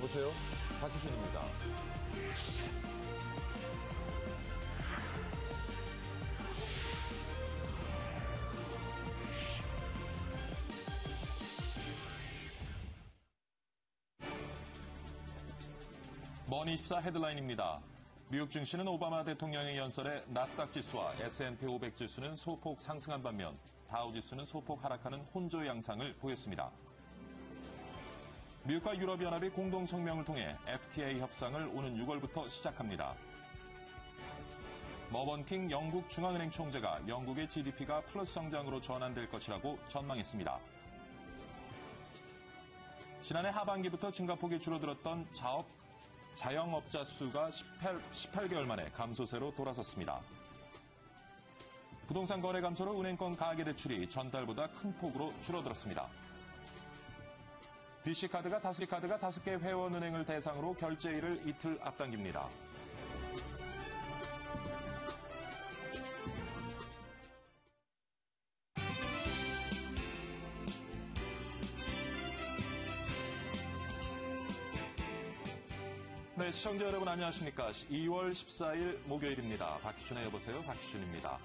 여보세요? 박희준입니다. 머니24 헤드라인입니다. 뉴욕 증시는 오바마 대통령의 연설에 나스닥 지수와 S&P 500 지수는 소폭 상승한 반면 다우 지수는 소폭 하락하는 혼조 양상을 보였습니다. 미국과 유럽연합이 공동 성명을 통해 FTA 협상을 오는 6월부터 시작합니다. 머번킹 영국 중앙은행 총재가 영국의 GDP가 플러스 성장으로 전환될 것이라고 전망했습니다. 지난해 하반기부터 증가폭이 줄어들었던 자영업자 수가 18개월 만에 감소세로 돌아섰습니다. 부동산 거래 감소로 은행권 가계대출이 전달보다 큰 폭으로 줄어들었습니다. BC카드가 5개 회원은행을 대상으로 결제일을 이틀 앞당깁니다. 네, 시청자 여러분 안녕하십니까. 2월 14일 목요일입니다. 박희준의 여보세요. 박희준입니다.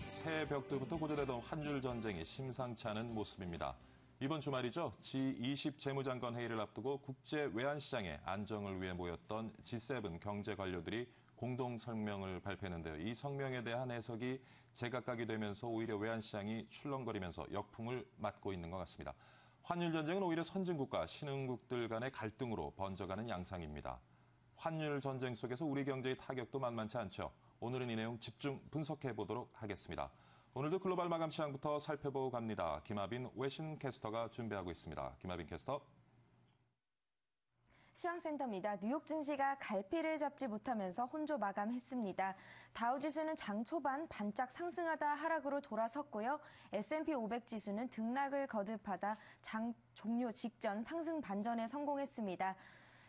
새벽부터 고조되던 환율 전쟁이 심상치 않은 모습입니다. 이번 주말이죠. G20 재무장관 회의를 앞두고 국제 외환시장의 안정을 위해 모였던 G7 경제 관료들이 공동 성명을 발표했는데요. 이 성명에 대한 해석이 제각각이 되면서 오히려 외환시장이 출렁거리면서 역풍을 맞고 있는 것 같습니다. 환율 전쟁은 오히려 선진국과 신흥국들 간의 갈등으로 번져가는 양상입니다. 환율 전쟁 속에서 우리 경제의 타격도 만만치 않죠. 오늘은 이 내용 집중 분석해 보도록 하겠습니다. 오늘도 글로벌 마감 시황부터 살펴보고 갑니다. 김아빈 외신 캐스터가 준비하고 있습니다. 김아빈 캐스터. 시황센터입니다. 뉴욕 증시가 갈피를 잡지 못하면서 혼조 마감했습니다. 다우지수는 장 초반 반짝 상승하다 하락으로 돌아섰고요. S&P 500 지수는 등락을 거듭하다 장 종료 직전 상승 반전에 성공했습니다.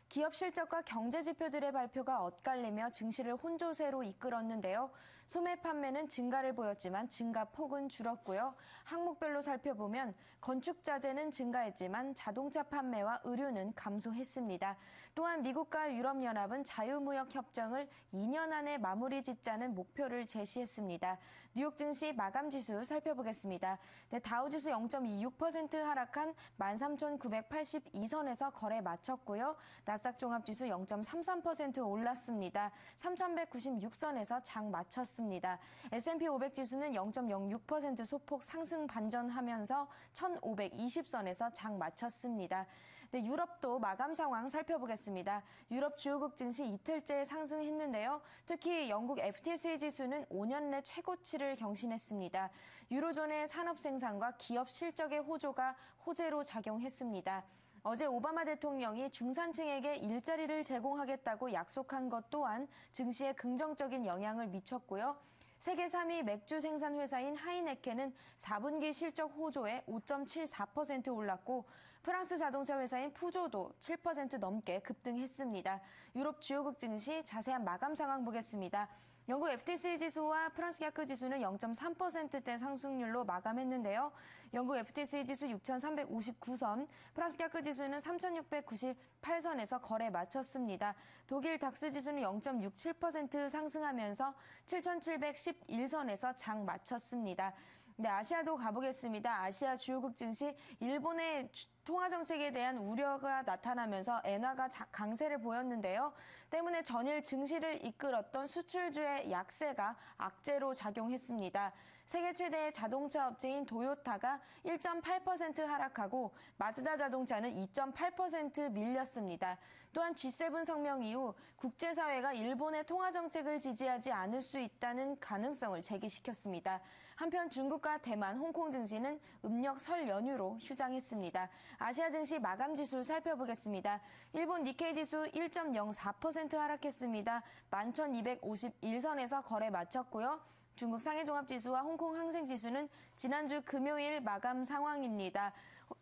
기업 실적과 경제 지표들의 발표가 엇갈리며 증시를 혼조세로 이끌었는데요. 소매 판매는 증가를 보였지만 증가폭은 줄었고요. 항목별로 살펴보면 건축자재는 증가했지만 자동차 판매와 의류는 감소했습니다. 또한 미국과 유럽연합은 자유무역 협정을 2년 안에 마무리 짓자는 목표를 제시했습니다. 뉴욕 증시 마감 지수 살펴보겠습니다. 네, 다우지수 0.26% 하락한 13,982선에서 거래 마쳤고요. 나스닥 종합지수 0.33% 올랐습니다. 3,196선에서 장 마쳤습니다. S&P 500 지수는 0.06% 소폭 상승 반전하면서 1,520선에서 장 마쳤습니다. 네, 유럽도 마감 상황 살펴보겠습니다. 유럽 주요국 증시 이틀째 상승했는데요. 특히 영국 FTSE 지수는 5년 내 최고치를 경신했습니다. 유로존의 산업 생산과 기업 실적의 호조가 호재로 작용했습니다. 어제 오바마 대통령이 중산층에게 일자리를 제공하겠다고 약속한 것 또한 증시에 긍정적인 영향을 미쳤고요. 세계 3위 맥주 생산 회사인 하이네켄은 4분기 실적 호조에 5.74% 올랐고 프랑스 자동차 회사인 푸조도 7% 넘게 급등했습니다. 유럽 주요국 증시 자세한 마감 상황 보겠습니다. 영국 FTSE 지수와 프랑스 CAC 지수는 0.3%대 상승률로 마감했는데요. 영국 FTSE 지수 6,359선, 프랑스 CAC 지수는 3,698선에서 거래 마쳤습니다. 독일 닥스 지수는 0.67% 상승하면서 7,711선에서 장 마쳤습니다. 네, 아시아도 가보겠습니다. 아시아 주요국 증시 일본의 통화 정책에 대한 우려가 나타나면서 엔화가 강세를 보였는데요. 때문에 전일 증시를 이끌었던 수출주의 약세가 악재로 작용했습니다. 세계 최대의 자동차 업체인 도요타가 1.8% 하락하고 마즈다 자동차는 2.8% 밀렸습니다. 또한 G7 성명 이후 국제사회가 일본의 통화 정책을 지지하지 않을 수 있다는 가능성을 제기시켰습니다. 한편 중국과 대만, 홍콩 증시는 음력 설 연휴로 휴장했습니다. 아시아 증시 마감 지수 살펴보겠습니다. 일본 니케이 지수 1.04% 하락했습니다. 11,251선에서 거래 마쳤고요. 중국 상해종합지수와 홍콩 항생지수는 지난주 금요일 마감 상황입니다.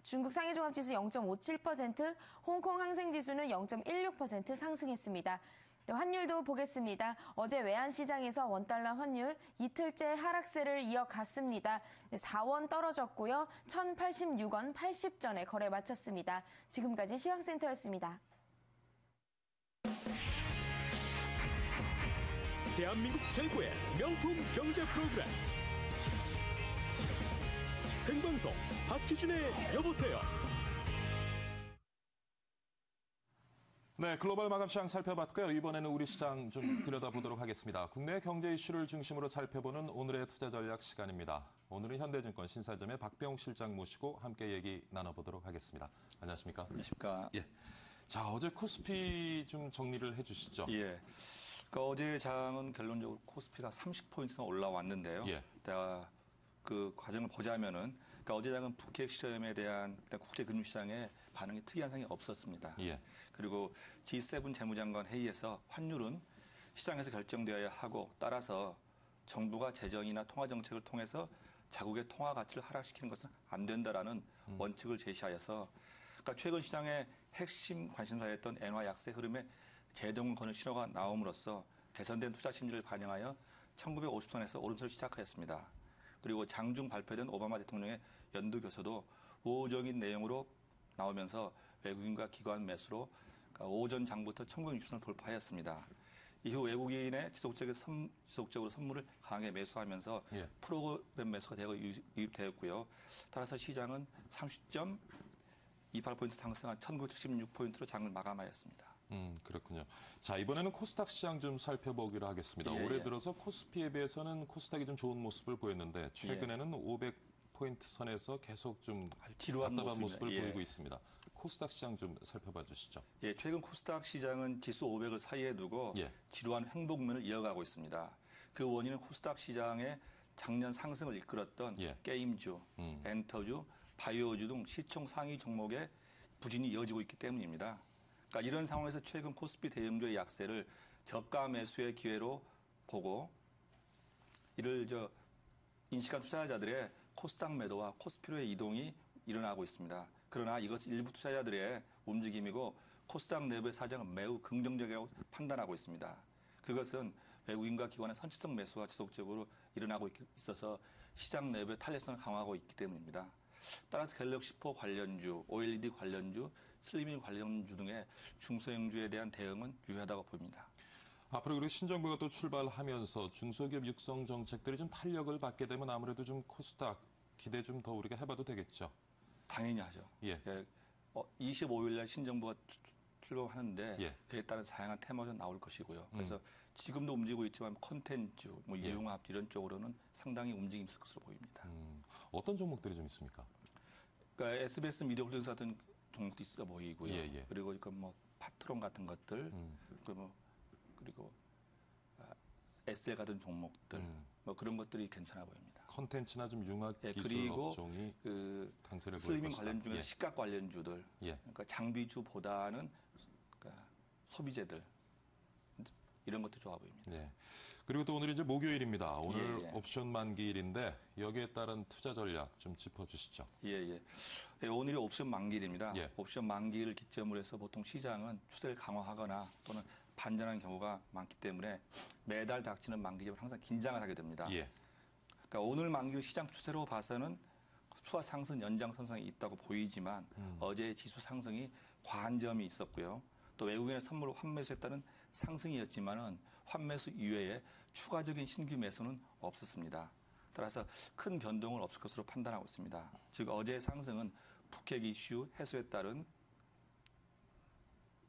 중국 상해종합지수 0.57%, 홍콩 항생지수는 0.16% 상승했습니다. 네, 환율도 보겠습니다. 어제 외환시장에서 원달러 환율 이틀째 하락세를 이어갔습니다. 4원 떨어졌고요. 1,086원 80전에 거래 마쳤습니다. 지금까지 시황센터였습니다. 대한민국 최고의 명품 경제 프로그램 생방송 박기준의 여보세요. 네, 글로벌 마감 시장 살펴봤고요. 이번에는 우리 시장 좀 들여다보도록 하겠습니다. 국내 경제 이슈를 중심으로 살펴보는 오늘의 투자 전략 시간입니다. 오늘은 현대증권 신사점의 박병욱 실장 모시고 함께 얘기 나눠보도록 하겠습니다. 안녕하십니까? 안녕하십니까? 예. 자, 어제 코스피 좀 정리를 해주시죠. 예. 그러니까 어제 장은 결론적으로 코스피가 30포인트나 올라왔는데요. 예. 내가 그 과정을 보자면은, 그러니까 어제 장은 북핵 시험에 대한 국제 금융시장의 반응이 특이한 상이 없었습니다. 예. 그리고 G7 재무장관 회의에서 환율은 시장에서 결정되어야 하고, 따라서 정부가 재정이나 통화 정책을 통해서 자국의 통화 가치를 하락시키는 것은 안 된다라는 원칙을 제시하여서, 그러니까 최근 시장의 핵심 관심사였던 엔화 약세 흐름에 제동을 거는 신호가 나옴으로써 개선된 투자 심리를 반영하여 1950선에서 오름세를 시작하였습니다. 그리고 장중 발표된 오바마 대통령의 연두 교서도 우호적인 내용으로 나오면서 외국인과 기관 매수로 그러니까 오전 장부터 1960선을 돌파하였습니다. 이후 외국인의 지속적으로 선물을 강하게 매수하면서 예. 프로그램 매수가 대거 유입되었고요. 따라서 시장은 30.28포인트 상승한 1976포인트로 장을 마감하였습니다. 그렇군요. 자, 이번에는 코스닥 시장 좀 살펴보기로 하겠습니다. 예, 올해 예. 들어서 코스피에 비해서는 코스닥이 좀 좋은 모습을 보였는데 최근에는 500포인트 선에서 계속 좀 아주 지루한 답답한 모습입니다. 모습을 예. 보이고 있습니다. 코스닥 시장 좀 살펴봐 주시죠. 예, 최근 코스닥 시장은 지수 500을 사이에 두고 예. 지루한 횡보국면을 이어가고 있습니다. 그 원인은 코스닥 시장의 작년 상승을 이끌었던 예. 게임주, 엔터주, 바이오주 등 시총 상위 종목의 부진이 이어지고 있기 때문입니다. 그러니까 이런 상황에서 최근 코스피 대형주의 약세를 저가 매수의 기회로 보고 이를 인식한 투자자들의 코스닥 매도와 코스피로의 이동이 일어나고 있습니다. 그러나 이것은 일부 투자자들의 움직임이고 코스닥 내부의 사정은 매우 긍정적이라고 판단하고 있습니다. 그것은 외국인과 기관의 선취성 매수가 지속적으로 일어나고 있어서 시장 내부의 탄력성을 강화하고 있기 때문입니다. 따라서 갤럭시4 관련주, OLED 관련주, 슬리밍 관련주 등의 중소형주에 대한 대응은 유효하다고 보입니다. 앞으로 그리고 신정부가 또 출발하면서 중소기업 육성 정책들이 좀 탄력을 받게 되면 아무래도 좀 코스닥 기대 좀 더 우리가 해봐도 되겠죠. 당연히 하죠. 예. 25일 날 신정부가 출범하는데 예. 그에 따른 다양한 테마도 나올 것이고요. 그래서 지금도 움직이고 있지만 콘텐츠, 예. 융합 이런 쪽으로는 상당히 움직임이 있을 것으로 보입니다. 어떤 종목들이 좀 있습니까? 그러니까 SBS 미디어 홀딩스 같은 종목도 있어 보이고요. 예, 예. 그리고 파트론 같은 것들, 그리고 SL 같은 종목들, 그런 것들이 괜찮아 보입니다. 컨텐츠나 좀 융합 예, 기술 그리고 업종이 강세를 보일 슬리밍 것이다. 관련 중에 예. 식각 관련주들, 예. 그러니까 장비주보다는 그러니까 소비재들 이런 것도 좋아 보입니다. 네. 그리고 또 오늘 이제 목요일입니다. 오늘 예, 예. 옵션 만기일인데 여기에 따른 투자 전략 좀 짚어주시죠. 예. 오늘이 옵션 만기일입니다. 예. 옵션 만기일을 기점으로 해서 보통 시장은 추세를 강화하거나 또는 반전하는 경우가 많기 때문에 매달 닥치는 만기점을 항상 긴장을 하게 됩니다. 예. 그러니까 오늘 만기일 시장 추세로 봐서는 추가 상승 연장선상에 있다고 보이지만 어제 지수 상승이 과한 점이 있었고요. 또 외국인의 선물 환매수에 따른 상승이었지만은 환매수 이외에 추가적인 신규 매수는 없었습니다. 따라서 큰 변동은 없을 것으로 판단하고 있습니다. 즉 어제의 상승은 북핵 이슈 해소에 따른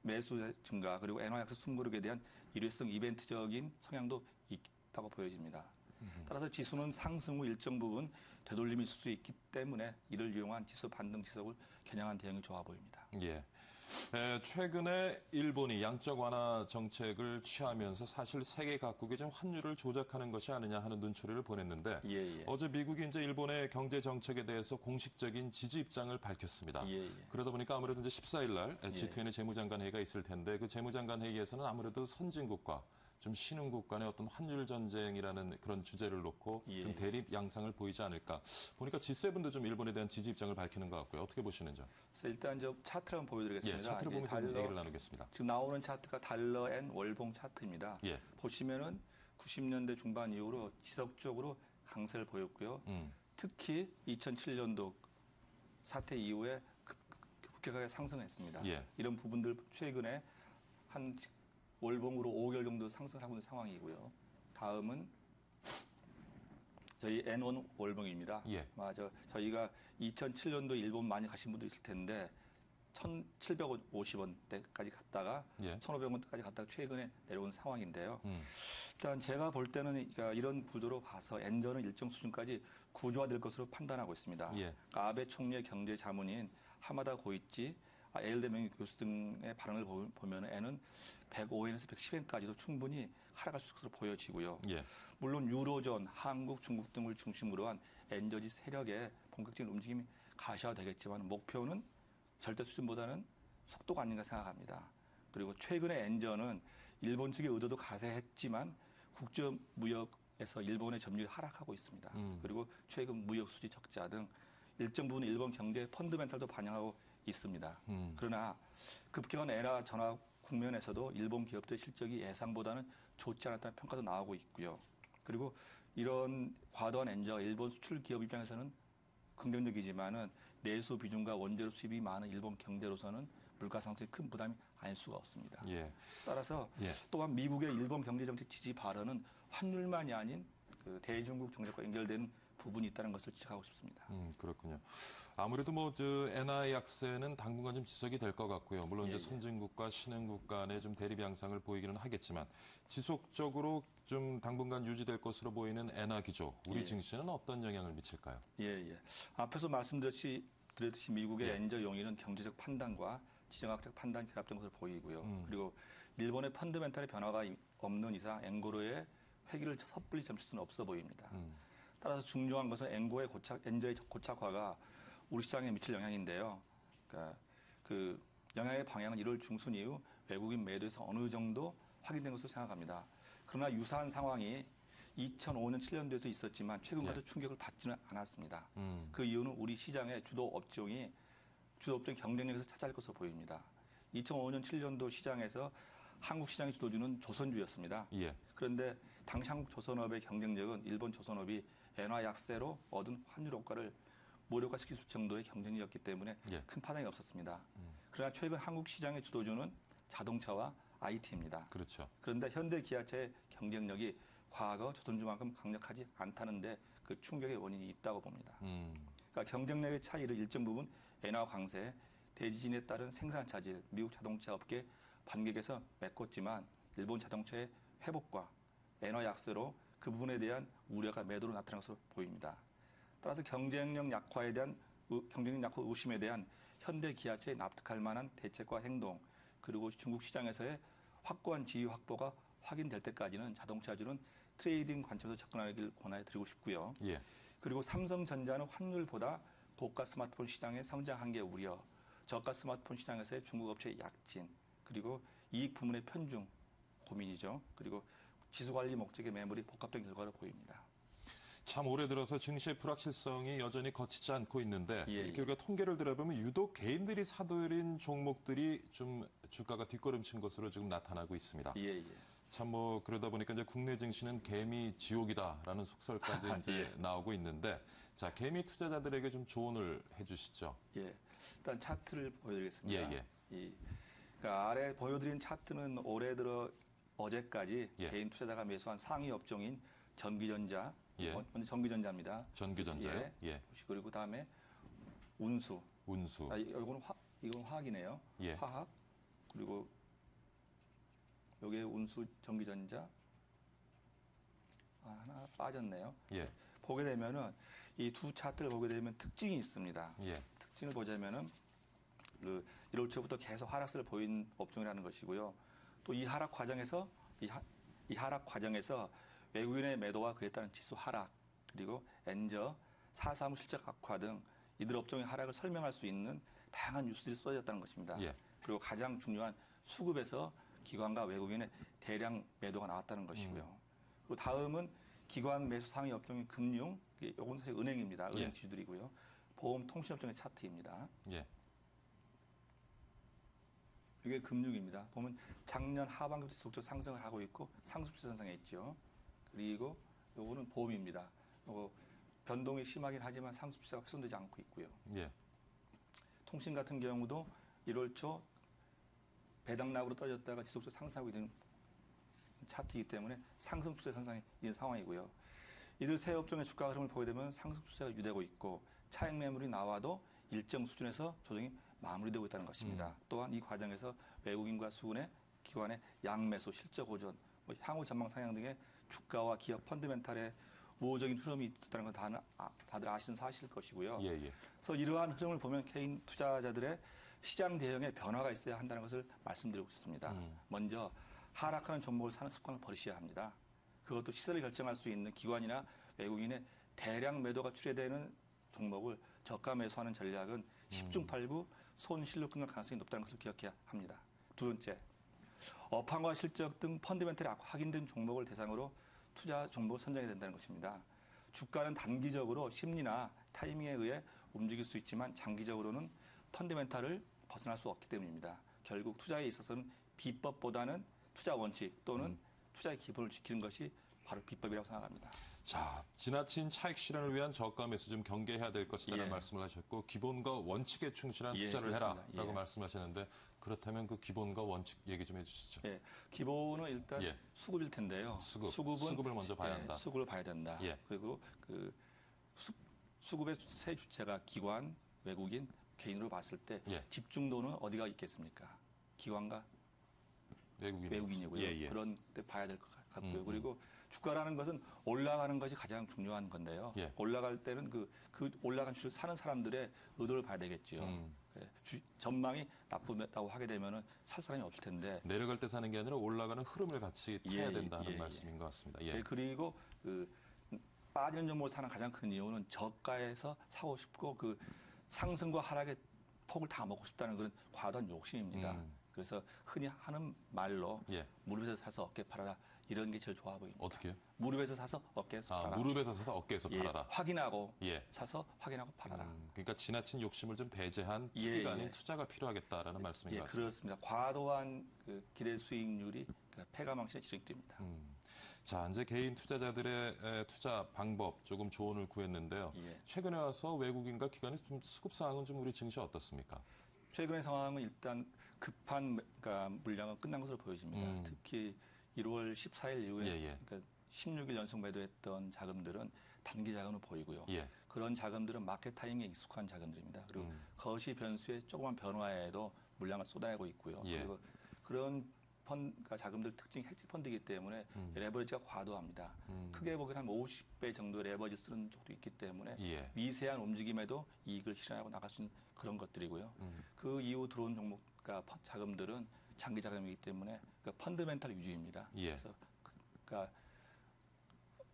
매수 증가 그리고 엔화 약세 숨고르기에 대한 일회성 이벤트적인 성향도 있다고 보여집니다. 따라서 지수는 상승 후 일정 부분 되돌림이 있을 수 있기 때문에 이를 이용한 지수 반등 지속을 겨냥한 대응이 좋아 보입니다. 예. 최근에 일본이 양적 완화 정책을 취하면서 사실 세계 각국이 좀 환율을 조작하는 것이 아니냐 하는 눈초리를 보냈는데 예. 어제 미국이 이제 일본의 경제 정책에 대해서 공식적인 지지 입장을 밝혔습니다. 예. 그러다 보니까 아무래도 이제 14일 날 G20 재무장관 회의가 있을 텐데 그 재무장관 회의에서는 아무래도 선진국과 좀 신흥국 간의 어떤 환율 전쟁이라는 그런 주제를 놓고 예. 좀 대립 양상을 보이지 않을까. 보니까 G7도 좀 일본에 대한 지지 입장을 밝히는 것 같고요. 어떻게 보시는지요? 그래서 일단 저 차트를 한번 보여드리겠습니다. 예, 차트를 이게 보면서 좀 얘기를 나누겠습니다. 지금 나오는 차트가 달러 엔 월봉 차트입니다. 예. 보시면은 90년대 중반 이후로 지속적으로 강세를 보였고요. 특히 2007년도 사태 이후에 급격하게 상승했습니다. 예. 이런 부분들 최근에 한 월봉으로 5개월 정도 상승하고 있는 상황이고요. 다음은 저희 N1 월봉입니다. 예. 맞아. 저희가 2007년도 일본 많이 가신 분도 있을 텐데 1,750원대까지 갔다가 예. 1,500원대까지 갔다가 최근에 내려온 상황인데요. 일단 제가 볼 때는 그러니까 이런 구조로 봐서 엔저는 일정 수준까지 구조화될 것으로 판단하고 있습니다. 예. 그러니까 아베 총리의 경제 자문인 하마다 고이치, 에일대 명예 교수 등의 발언을 보면 N은 105엔에서 110엔까지도 충분히 하락할 수 있을 것으로 보여지고요. 예. 물론 유로존, 한국, 중국 등을 중심으로 한 엔저지 세력의 본격적인 움직임이 가시화되겠지만 목표는 절대 수준보다는 속도가 아닌가 생각합니다. 그리고 최근에 엔저는 일본 측의 의도도 가세했지만 국제무역에서 일본의 점유율이 하락하고 있습니다. 그리고 최근 무역 수지 적자 등 일정 부분 일본 경제의 펀드멘탈도 반영하고 있습니다. 그러나 급격한 엔화 전화 국면에서도 일본 기업들의 실적이 예상보다는 좋지 않았다는 평가도 나오고 있고요. 그리고 이런 과도한 엔저가 일본 수출 기업 입장에서는 긍정적이지만은 내수 비중과 원재료 수입이 많은 일본 경제로서는 물가 상승에 큰 부담이 아닐 수가 없습니다. 예. 따라서 예. 또한 미국의 일본 경제정책 지지 발언은 환율만이 아닌 그 대중국 정책과 연결되는 부분이 있다는 것을 지적하고 싶습니다. 그렇군요. 아무래도 엔화 약세는 당분간 좀 지속이 될 것 같고요. 물론 이제 선진국과 신흥국 간의 좀 대립 양상을 보이기는 하겠지만 지속적으로 좀 당분간 유지될 것으로 보이는 엔화 기조, 우리 증시는 어떤 영향을 미칠까요? 예. 앞에서 말씀드렸듯이 미국의 예. 엔저 용의는 경제적 판단과 지정학적 판단 결합된 것을 보이고요. 그리고 일본의 펀드멘탈의 변화가 없는 이상 엔고로의 회기를 섣불리 점칠 수는 없어 보입니다. 따라서 중요한 것은 엔저의 고착화가 우리 시장에 미칠 영향인데요. 그러니까 그 영향의 방향은 1월 중순 이후 외국인 매도에서 어느 정도 확인된 것으로 생각합니다. 그러나 유사한 상황이 2005년, 7년도에도 있었지만 최근까지 충격을 받지는 않았습니다. 그 이유는 우리 시장의 주도 업종이 경쟁력에서 차지할 것으로 보입니다. 2005년, 7년도 시장에서 한국 시장의 주도주는 조선주였습니다. 예. 그런데 당시 한국 조선업의 경쟁력은 일본 조선업이 엔화 약세로 얻은 환율 효과를 무력화시킬 정도의 경쟁력이었기 때문에 큰 파장이 없었습니다. 그러나 최근 한국 시장의 주도주는 자동차와 IT입니다. 그렇죠. 그런데 현대 기아차의 경쟁력이 과거 조선주만큼 강력하지 않다는데 그 충격의 원인이 있다고 봅니다. 그러니까 경쟁력의 차이를 일정 부분 엔화 강세, 대지진에 따른 생산 차질, 미국 자동차 업계 반격에서 메꿨지만 일본 자동차의 회복과 엔화 약세로 그 부분에 대한 우려가 매도로 나타난 것으로 보입니다. 따라서 경쟁력 약화 의심에 대한 현대 기아차에 납득할 만한 대책과 행동, 그리고 중국 시장에서의 확고한 지위 확보가 확인될 때까지는 자동차주는 트레이딩 관점에서 접근하길 권해드리고 싶고요. 예. 그리고 삼성전자는 환율보다 고가 스마트폰 시장의 성장 한계 우려, 저가 스마트폰 시장에서의 중국 업체의 약진, 그리고 이익 부문의 편중 고민이죠. 그리고 지수관리 목적의 매물이 복합된 결과로 보입니다. 참 올해 들어서 증시의 불확실성이 여전히 거치지 않고 있는데 이렇게 예. 우리가 통계를 들어보면 유독 개인들이 사들인 종목들이 좀 주가가 뒷걸음친 것으로 지금 나타나고 있습니다. 예. 참 그러다 보니까 이제 국내 증시는 개미 지옥이다라는 속설까지 이제 나오고 있는데 자 개미 투자자들에게 좀 조언을 해주시죠. 예. 일단 차트를 보여드리겠습니다. 예. 그러니까 아래 보여드린 차트는 올해 들어 어제까지 예. 개인 투자자가 매수한 상위 업종인 전기전자, 먼저 전기전자입니다. 전기전자요? 예. 보시고 그리고 다음에 운수. 운수. 이건 화학이네요. 예. 화학. 그리고 여기에 운수 전기전자. 하나 빠졌네요. 예. 보게 되면은 이 두 차트를 보게 되면 특징이 있습니다. 예. 특징을 보자면은 1월 초부터 계속 하락세를 보인 업종이라는 것이고요. 또 이 하락 과정에서 외국인의 매도와 그에 따른 지수 하락, 그리고 엔저, 4사무 실적 악화 등 이들 업종의 하락을 설명할 수 있는 다양한 뉴스들이 쏟아졌다는 것입니다. 예. 그리고 가장 중요한 수급에서 기관과 외국인의 대량 매도가 나왔다는 것이고요. 그리고 다음은 기관 매수 상위 업종인 금융, 이건 사실 은행입니다. 은행 예. 지주들이고요. 보험, 통신 업종의 차트입니다. 예. 이게 금융입니다. 보면 작년 하반기부터 지속적으로 상승을 하고 있고 상승추세 현상에 있죠. 그리고 요거는 보험입니다. 요거 변동이 심하긴 하지만 상승추세가 훼손되지 않고 있고요. 예. 통신 같은 경우도 1월 초 배당락으로 떨어졌다가 지속적으로 상승하고 있는 차트이기 때문에 상승 추세 현상이 있는 상황이고요. 이들 세 업종의 주가 흐름을 보게 되면 상승 추세가 유지되고 있고 차익 매물이 나와도 일정 수준에서 조정이 마무리되고 있다는 것입니다. 또한 이 과정에서 외국인과 수군의 기관의 양매수, 실적 호전, 향후 전망 상향 등의 주가와 기업 펀드멘탈의 우호적인 흐름이 있었다는 건 다들 아시는 사실일 것이고요. 예, 예. 그래서 이러한 흐름을 보면 개인 투자자들의 시장 대응에 변화가 있어야 한다는 것을 말씀드리고 싶습니다. 먼저 하락하는 종목을 사는 습관을 버리셔야 합니다. 그것도 시세를 결정할 수 있는 기관이나 외국인의 대량 매도가 출회되는 종목을 저가 매수하는 전략은 10중 8구 손실로 끝날 가능성이 높다는 것을 기억해야 합니다. 두 번째, 업황과 실적 등 펀드멘털이 확인된 종목을 대상으로 투자 종목을 선정해야 된다는 것입니다. 주가는 단기적으로 심리나 타이밍에 의해 움직일 수 있지만 장기적으로는 펀드멘탈을 벗어날 수 없기 때문입니다. 결국 투자에 있어서는 비법보다는 투자 원칙 또는 투자의 기본을 지키는 것이 바로 비법이라고 생각합니다. 자, 지나친 차익 실현을 위한 저가 매수 좀 경계해야 될 것이라는 예. 말씀을 하셨고 기본과 원칙에 충실한 예, 투자를 그렇습니다. 해라라고 예. 말씀하셨는데 그렇다면 그 기본과 원칙 얘기 좀 해주시죠. 예, 기본은 일단 예. 수급일 텐데요. 수급을 먼저 봐야 한다. 수급을 봐야 된다. 예. 그리고 그 수급의 세 주체가 기관, 외국인, 개인으로 봤을 때 예. 집중도는 어디가 있겠습니까? 기관과 외국인이고요. 예, 예. 그런 때 봐야 될 것 같고요. 그리고 주가라는 것은 올라가는 것이 가장 중요한 건데요. 예. 올라갈 때는 그 올라간 주식을 사는 사람들의 의도를 봐야 되겠죠. 예, 전망이 나쁘다고 하게 되면은 살 사람이 없을 텐데. 내려갈 때 사는 게 아니라 올라가는 흐름을 같이 타야 예, 된다는 예, 말씀인 것 같습니다. 예, 그리고 그 빠지는 종목을 사는 가장 큰 이유는 저가에서 사고 싶고 그 상승과 하락의 폭을 다 먹고 싶다는 그런 과도한 욕심입니다. 그래서 흔히 하는 말로 예. 무릎에서 사서 어깨 팔아라 이런 게 제일 좋아 보입니다. 어떻게요? 무릎에서 사서 어깨에서 팔아라. 무릎에서 사서 어깨에서 예, 팔아라. 확인하고 예. 사서 확인하고 팔아라. 그러니까 지나친 욕심을 좀 배제한 예, 투기가 예. 아닌 투자가 필요하겠다라는 말씀인 예, 것 같습니다. 그렇습니다. 과도한 그 기대 수익률이 폐가망신에 지속됩니다. 자, 이제 개인 투자자들의 투자 방법 조금 조언을 구했는데요. 예. 최근에 와서 외국인과 기관의 좀 수급 상황은 좀 우리 증시 어떻습니까? 최근의 상황은 일단 급한 물량은 끝난 것으로 보여집니다. 특히 1월 14일 이후에 예, 예. 그러니까 16일 연속 매도했던 자금들은 단기 자금으로 보이고요. 예. 그런 자금들은 마켓 타이밍에 익숙한 자금들입니다. 그리고 거시 변수의 조그만 변화에도 물량을 쏟아내고 있고요. 예. 그리고 그런 자금들 특징이 헤지 펀드이기 때문에 레버리지가 과도합니다. 크게 보기엔 한 50배 정도의 레버리지 쓰는 쪽도 있기 때문에 예. 미세한 움직임에도 이익을 실현하고 나갈 수 있는 그런 것들이고요. 그 이후 들어온 종목, 자금들은 장기 자금이기 때문에 펀드멘탈 위주입니다. 예. 그래서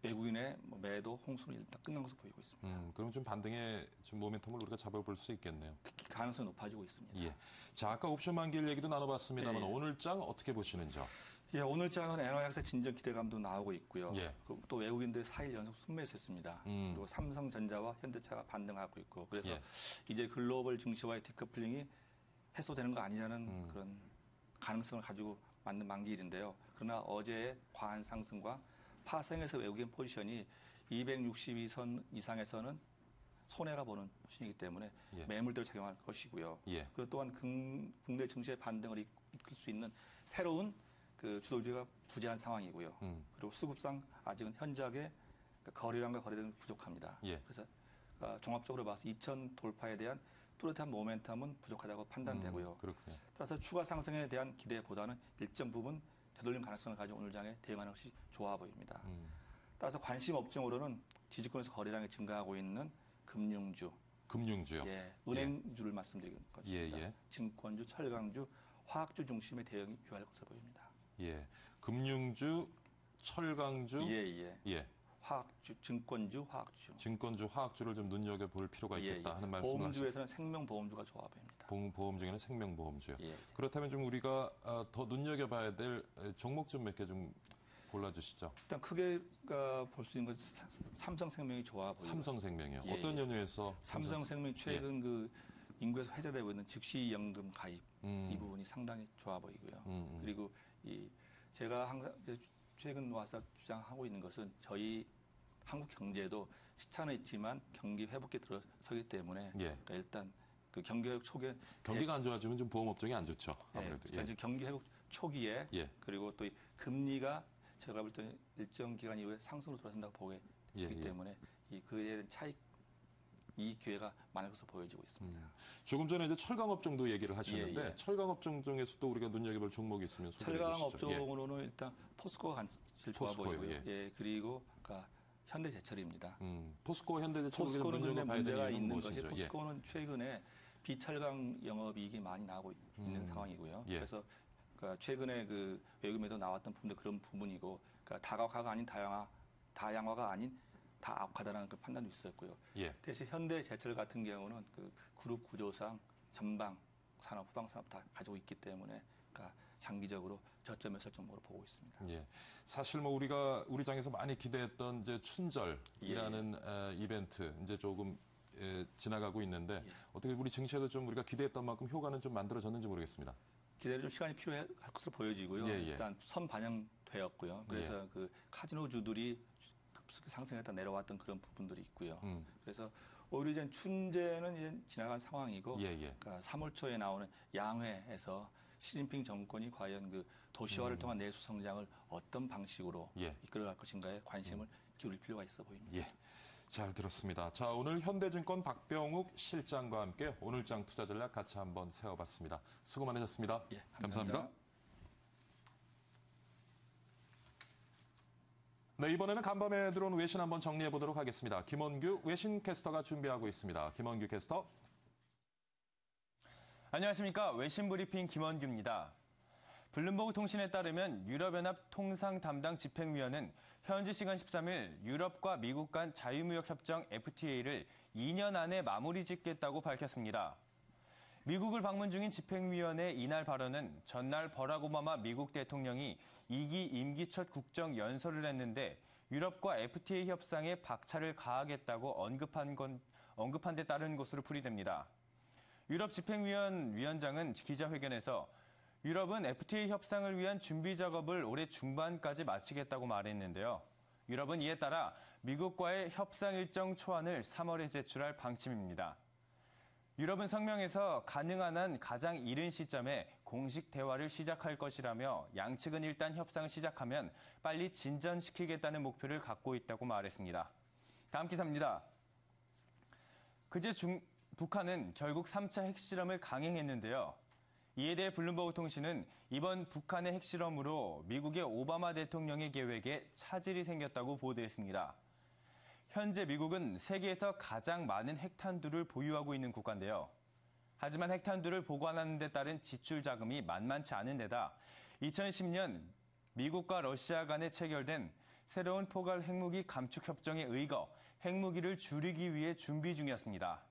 외국인의 매도 홍수는 일단 끝난 것으로 보이고 있습니다. 그럼 좀 반등의 좀 모멘텀을 우리가 잡아볼 수 있겠네요. 가능성이 높아지고 있습니다. 예. 자, 아까 옵션 만기일 얘기도 나눠봤습니다만 예, 예. 오늘 장 어떻게 보시는지요? 예, 오늘 장은 엔화 약세 진정 기대감도 나오고 있고요. 예. 또 외국인들 4일 연속 순매수했습니다. 그리고 삼성전자와 현대차가 반등하고 있고 그래서 예. 이제 글로벌 증시와의 디커플링이 해소되는 거 아니냐는 그런 가능성을 가지고 만든 만기일인데요. 그러나 어제의 과한 상승과 파생에서 외국인 포지션이 262선 이상에서는 손해가 보는 포지션이기 때문에 예. 매물대로 작용할 것이고요. 예. 그리고 또한 국내 증시의 반등을 이끌 수 있는 새로운 그 주도주가 부재한 상황이고요. 그리고 수급상 아직은 현저하게 거래량과 거래량이 부족합니다. 예. 그래서 종합적으로 봐서 2천 돌파에 대한 뚜렷한 모멘텀은 부족하다고 판단되고요. 그렇군요. 따라서 추가 상승에 대한 기대보다는 일정 부분 되돌림 가능성을 가지고 오늘 장에 대응하는 것이 좋아 보입니다. 따라서 관심 업종으로는 지지권에서 거래량이 증가하고 있는 금융주요. 예, 은행주를 말씀드리는 것입니다. 예, 예. 증권주, 철강주, 화학주 중심의 대응이 유효할 것으로 보입니다. 예. 금융주, 철강주, 예, 예. 예. 화학주, 증권주, 화학주. 증권주, 화학주를 좀 눈여겨볼 필요가 있겠다 하는 말씀을 하시죠. 보험주에서는 생명보험주가 좋아 보입니다. 보험 중에는 생명보험주요. 예. 그렇다면 좀 우리가 더 눈여겨봐야 될 종목 좀 몇 개 좀 골라주시죠. 일단 크게 볼 수 있는 건 삼성생명이 좋아 보이고. 삼성생명이요. 예, 어떤 예. 연유에서 삼성생명이 최근 그 인구에서 회자되고 있는 즉시연금 가입 이 부분이 상당히 좋아 보이고요. 그리고 제가 항상 이제 최근 와서 주장하고 있는 것은 저희 한국 경제도 시차는 있지만 경기 회복에 들어서기 때문에 예. 그러니까 일단 그 경기 회복 초기에 경기가 안 좋아지면 좀 보험업종이 안 좋죠. 아무래도. 예, 이제 경기 회복 초기에 예. 그리고 또 이 금리가 제가 볼 때는 일정 기간 이후에 상승으로 돌아선다고 보기 예, 예. 때문에 그에 대한 차익 이 기회가 많은 것으로 보여지고 있습니다. 조금 전에 이제 철강업종도 얘기를 하셨는데 예, 예. 철강업종 중에서도 우리가 눈여겨볼 종목이 있으면 소개해 철강 주시죠. 예. 업종으로는 일단 포스코가 제일 좋아 포스코요, 보이고요. 예. 예, 그리고 현대제철입니다. 포스코, 현대제철 우리가 포스코는 근데 눈여겨봐야 문제가 되는 이유는 있는 것이 무엇이죠? 예. 포스코는 최근에 비철강 영업이익이 많이 나오고 있는 상황이고요. 예. 그래서 최근에 그 외국에도 나왔던 부분도 그런 부분이고, 그러니까 다각화가 아닌 다양화가 아닌 다악화다라는 그 판단도 있었고요. 예. 대신 현대제철 같은 경우는 그 그룹 구조상 전방 산업, 후방 산업 다 가지고 있기 때문에 그러니까 장기적으로 저점에서 종목으로 보고 있습니다. 예. 사실 뭐 우리가 우리 장에서 많이 기대했던 이제 춘절이라는 이벤트 이제 조금 지나가고 있는데 어떻게 우리 증시에도 좀 우리가 기대했던 만큼 효과는 좀 만들어졌는지 모르겠습니다. 기대를 좀 시간이 필요할 것으로 보여지고요. 예, 예. 일단 선반영되었고요. 그래서 그 카지노주들이 급속히 상승했다 내려왔던 그런 부분들이 있고요. 그래서 오히려 이제 춘제는 이제 지나간 상황이고, 예, 예. 그러니까 3월 초에 나오는 양회에서 시진핑 정권이 과연 그 도시화를 통한 내수 성장을 어떤 방식으로 예. 이끌어갈 것인가에 관심을 기울일 필요가 있어 보입니다. 예. 잘 들었습니다. 자, 오늘 현대증권 박병욱 실장과 함께 오늘장 투자 전략 같이 한번 세워봤습니다. 수고 많으셨습니다. 예, 감사합니다. 네, 이번에는 간밤에 들어온 외신 한번 정리해 보도록 하겠습니다. 김원규 외신 캐스터가 준비하고 있습니다. 김원규 캐스터. 안녕하십니까. 외신 브리핑 김원규입니다. 블룸버그 통신에 따르면 유럽연합 통상 담당 집행위원은 현지 시간 13일 유럽과 미국 간 자유무역 협정 FTA를 2년 안에 마무리 짓겠다고 밝혔습니다. 미국을 방문 중인 집행위원의 이날 발언은 전날 버락 오바마 미국 대통령이 2기 임기 첫 국정 연설을 했는데 유럽과 FTA 협상에 박차를 가하겠다고 언급한 데 따른 것으로 풀이됩니다. 유럽 집행위원 위원장은 기자회견에서 유럽은 FTA 협상을 위한 준비 작업을 올해 중반까지 마치겠다고 말했는데요. 유럽은 이에 따라 미국과의 협상 일정 초안을 3월에 제출할 방침입니다. 유럽은 성명에서 가능한 한 가장 이른 시점에 공식 대화를 시작할 것이라며 양측은 일단 협상을 시작하면 빨리 진전시키겠다는 목표를 갖고 있다고 말했습니다. 다음 기사입니다. 그제 북한은 결국 3차 핵실험을 강행했는데요. 이에 대해 블룸버그 통신은 이번 북한의 핵실험으로 미국의 오바마 대통령의 계획에 차질이 생겼다고 보도했습니다. 현재 미국은 세계에서 가장 많은 핵탄두를 보유하고 있는 국가인데요. 하지만 핵탄두를 보관하는 데 따른 지출 자금이 만만치 않은 데다 2010년 미국과 러시아 간에 체결된 새로운 포괄 핵무기 감축 협정에 의거 핵무기를 줄이기 위해 준비 중이었습니다.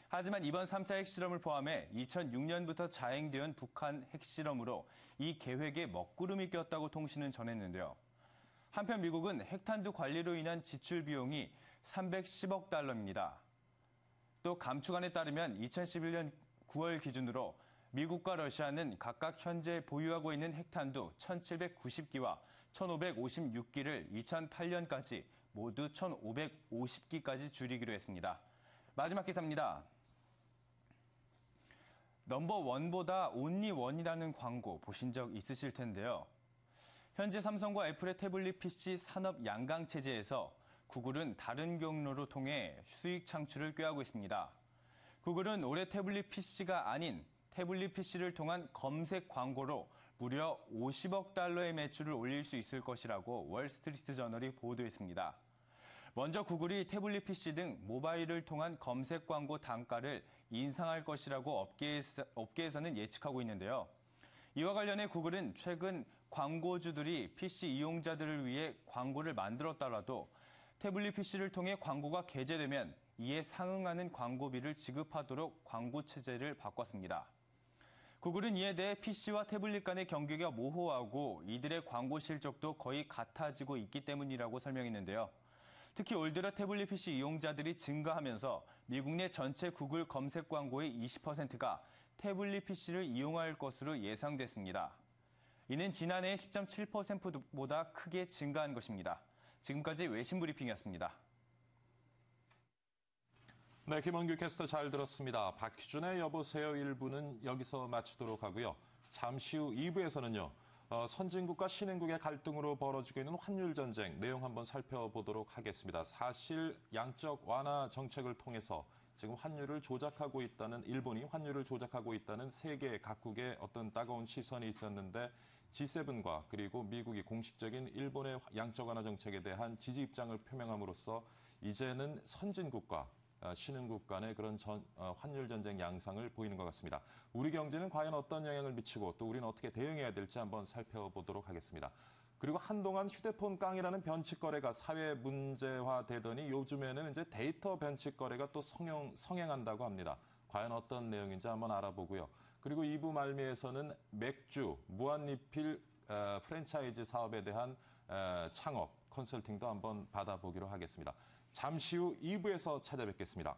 하지만 이번 3차 핵실험을 포함해 2006년부터 자행되온 북한 핵실험으로 이 계획에 먹구름이 꼈다고 통신은 전했는데요. 한편 미국은 핵탄두 관리로 인한 지출 비용이 310억 달러입니다. 또 감축안에 따르면 2011년 9월 기준으로 미국과 러시아는 각각 현재 보유하고 있는 핵탄두 1,790기와 1,556기를 2008년까지 모두 1,550기까지 줄이기로 했습니다. 마지막 기사입니다. 넘버원보다 온리원이라는 광고 보신 적 있으실 텐데요. 현재 삼성과 애플의 태블릿 PC 산업 양강 체제에서 구글은 다른 경로로 통해 수익 창출을 꾀하고 있습니다. 구글은 올해 태블릿 PC가 아닌 태블릿 PC를 통한 검색 광고로 무려 50억 달러의 매출을 올릴 수 있을 것이라고 월스트리트 저널이 보도했습니다. 먼저 구글이 태블릿 PC 등 모바일을 통한 검색 광고 단가를 인상할 것이라고 업계에서는 예측하고 있는데요. 이와 관련해 구글은 최근 광고주들이 PC 이용자들을 위해 광고를 만들었더라도 태블릿 PC를 통해 광고가 게재되면 이에 상응하는 광고비를 지급하도록 광고 체제를 바꿨습니다. 구글은 이에 대해 PC와 태블릿 간의 경계가 모호하고 이들의 광고 실적도 거의 같아지고 있기 때문이라고 설명했는데요. 특히 올 들어 태블릿 PC 이용자들이 증가하면서 미국 내 전체 구글 검색 광고의 20%가 태블릿 PC를 이용할 것으로 예상됐습니다. 이는 지난해의 10.7%보다 크게 증가한 것입니다. 지금까지 외신 브리핑이었습니다. 네, 김원규 캐스터 잘 들었습니다. 박희준의 여보세요 1부는 여기서 마치도록 하고요. 잠시 후 2부에서는요. 선진국과 신흥국의 갈등으로 벌어지고 있는 환율 전쟁 내용 한번 살펴보도록 하겠습니다. 사실 양적 완화 정책을 통해서 지금 환율을 조작하고 있다는 일본이 환율을 조작하고 있다는 세계 각국의 어떤 따가운 시선이 있었는데 G7과 그리고 미국이 공식적인 일본의 양적 완화 정책에 대한 지지 입장을 표명함으로써 이제는 선진국과 신흥국 간의 그런 환율 전쟁 양상을 보이는 것 같습니다. 우리 경제는 과연 어떤 영향을 미치고 또 우리는 어떻게 대응해야 될지 한번 살펴보도록 하겠습니다. 그리고 한동안 휴대폰 깡이라는 변칙 거래가 사회 문제화되더니 요즘에는 이제 데이터 변칙 거래가 또 성행한다고 합니다. 과연 어떤 내용인지 한번 알아보고요. 그리고 2부 말미에서는 맥주, 무한리필 프랜차이즈 사업에 대한 창업, 컨설팅도 한번 받아보기로 하겠습니다. 잠시 후 2부에서 찾아뵙겠습니다.